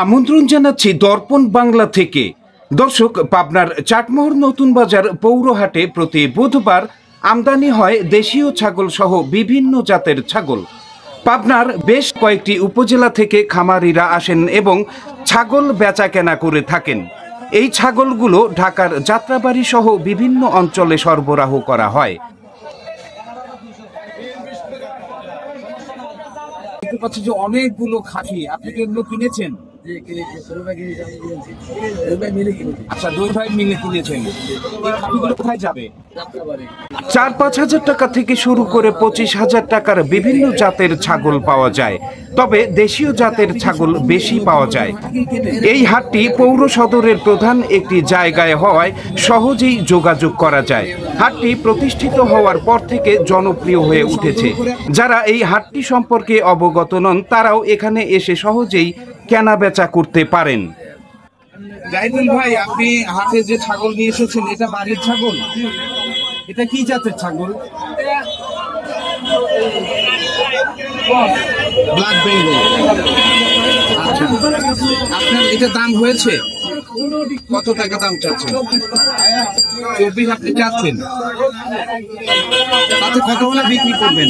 আমন্ত্রণ জানাচ্ছি দর্পণ বাংলা থেকে। দর্শক, পাবনার চাটমোহর নতুন বাজার পৌরহাটে প্রতি বুধবার আমদানি হয় দেশীয় ছাগল সহ বিভিন্ন জাতের ছাগল। পাবনার বেশ কয়েকটি উপজেলা থেকে খামারিরা আসেন এবং ছাগল বেচাকেনা করে থাকেন। এই ছাগলগুলো ঢাকার যাত্রাবাড়ি সহ বিভিন্ন অঞ্চলে সরবরাহ করা হয়। অনেকগুলো খাসি আপনি কি এগুলো কিনেছেন? আচ্ছা, দুই ভাই মিলে কিনেছেন। কোথায় যাবে? ৪-৫ হাজার টাকা থেকে শুরু করে ২৫,০০০ টাকার বিভিন্ন জাতের ছাগল পাওয়া যায়, তবে দেশীয় জাতের ছাগল বেশি পাওয়া যায়। এই হাটটি পৌর সদরের প্রধান একটি জায়গায় হওয়ায় সহজেই যোগাযোগ করা যায়। হাটটি প্রতিষ্ঠিত হওয়ার পর থেকে জনপ্রিয় হয়ে উঠেছে। যারা এই হাটটি সম্পর্কে অবগত নন তারাও এখানে এসে সহজেই কেনা বেচা করতে পারেন। জাহিদুল ভাই, আপনি হাটে যে ছাগল নিয়ে এসেছেন, এটা বাড়ির ছাগল? এটা কি জাতের ছাগল? ব্ল্যাক বেঙ্গল। আচ্ছা, আপনার এটা দাম হয়েছে? কত টাকা দাম চাচ্ছেন? ২৪ আপনি চাচ্ছেন, তাতে কত হলে বিক্রি করবেন?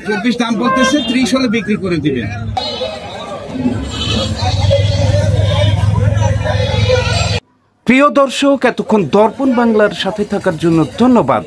২৪ দাম বলতেছে, ৩০ হলে বিক্রি করে দিবেন। প্রিয় দর্শক, এতক্ষণ দর্পণ বাংলার সাথে থাকার জন্য ধন্যবাদ।